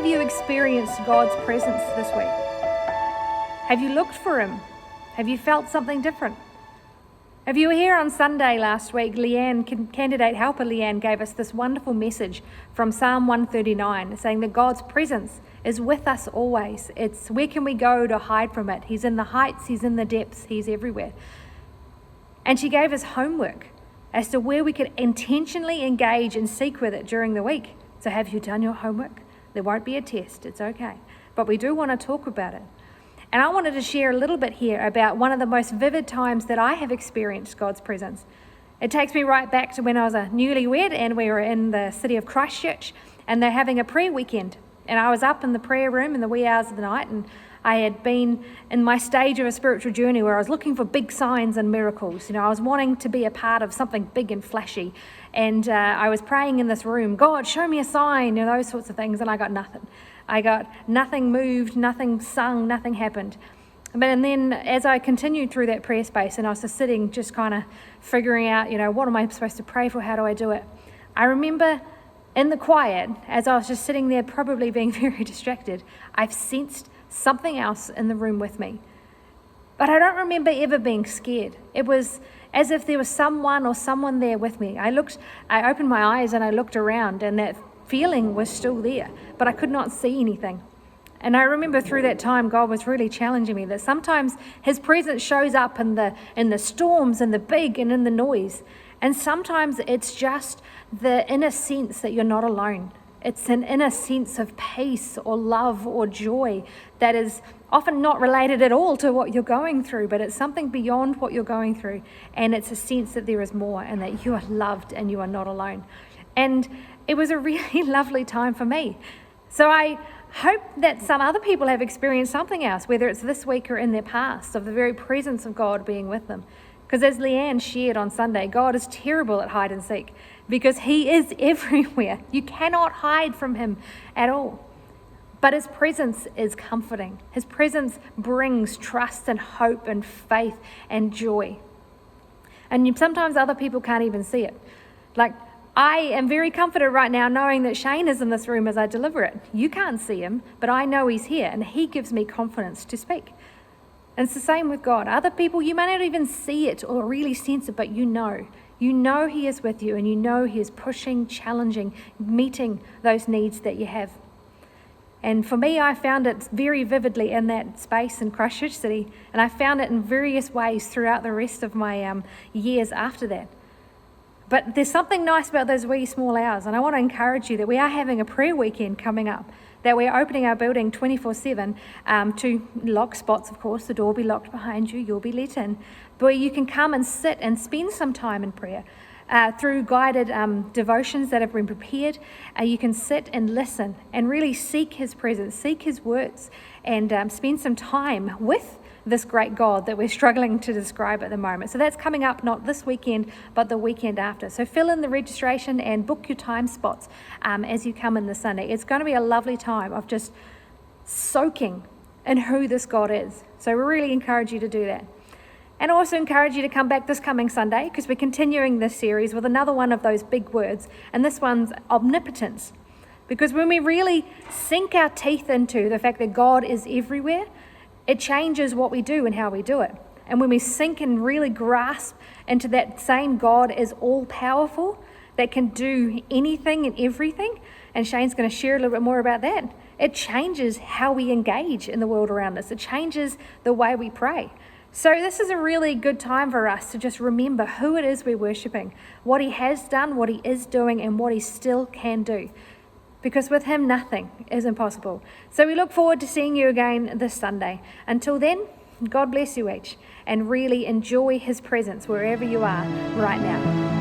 have you experienced God's presence this week? Have you looked for him? Have you felt something different? If you were here on Sunday last week, candidate helper Leanne gave us this wonderful message from Psalm 139, saying that God's presence is with us always. It's where can we go to hide from it? He's in the heights, he's in the depths, he's everywhere. And she gave us homework as to where we could intentionally engage and seek with it during the week. So have you done your homework? There won't be a test, it's okay. But we do want to talk about it. And I wanted to share a little bit here about one of the most vivid times that I have experienced God's presence. It takes me right back to when I was a newlywed and we were in the city of Christchurch and they're having a prayer weekend. And I was up in the prayer room in the wee hours of the night, and I had been in my stage of a spiritual journey where I was looking for big signs and miracles. I was wanting to be a part of something big and flashy. And I was praying in this room, God, show me a sign, those sorts of things, and I got nothing. I got nothing moved, nothing sung, nothing happened. And then as I continued through that prayer space and I was just sitting, just kind of figuring out, what am I supposed to pray for? How do I do it? I remember in the quiet, as I was just sitting there probably being very distracted, I've sensed something else in the room with me. But I don't remember ever being scared. It was as if there was someone or someone there with me. I opened my eyes and I looked around, and that feeling was still there, but I could not see anything. And I remember through that time, God was really challenging me that sometimes his presence shows up in the storms and the big and in the noise. And sometimes it's just the inner sense that you're not alone. It's an inner sense of peace or love or joy that is often not related at all to what you're going through, but it's something beyond what you're going through. And it's a sense that there is more and that you are loved and you are not alone. And it was a really lovely time for me. So I hope that some other people have experienced something else, whether it's this week or in their past, of the very presence of God being with them. Because as Leanne shared on Sunday, God is terrible at hide and seek because he is everywhere. You cannot hide from him at all. But his presence is comforting. His presence brings trust and hope and faith and joy. And sometimes other people can't even see it. Like, I am very comforted right now knowing that Shane is in this room as I deliver it. You can't see him, but I know he's here and he gives me confidence to speak. And it's the same with God. Other people, you may not even see it or really sense it, but you know. You know he is with you and you know he is pushing, challenging, meeting those needs that you have. And for me, I found it very vividly in that space in Christchurch City, and I found it in various ways throughout the rest of my years after that. But there's something nice about those wee small hours, and I want to encourage you that we are having a prayer weekend coming up, that we're opening our building 24/7 to locked spots, of course. The door will be locked behind you, you'll be let in, but where you can come and sit and spend some time in prayer. Through guided devotions that have been prepared, you can sit and listen and really seek his presence, seek his words, and spend some time with this great God that we're struggling to describe at the moment. So that's coming up not this weekend, but the weekend after. So fill in the registration and book your time spots as you come in this Sunday. It's going to be a lovely time of just soaking in who this God is. So we really encourage you to do that. And I also encourage you to come back this coming Sunday because we're continuing this series with another one of those big words. And this one's omnipotence. Because when we really sink our teeth into the fact that God is everywhere, it changes what we do and how we do it. And when we sink and really grasp into that same God is all powerful, that can do anything and everything, and Shane's going to share a little bit more about that, it changes how we engage in the world around us. It changes the way we pray. So this is a really good time for us to just remember who it is we're worshipping, what he has done, what he is doing, and what he still can do. Because with him, nothing is impossible. So we look forward to seeing you again this Sunday. Until then, God bless you each, and really enjoy his presence wherever you are right now.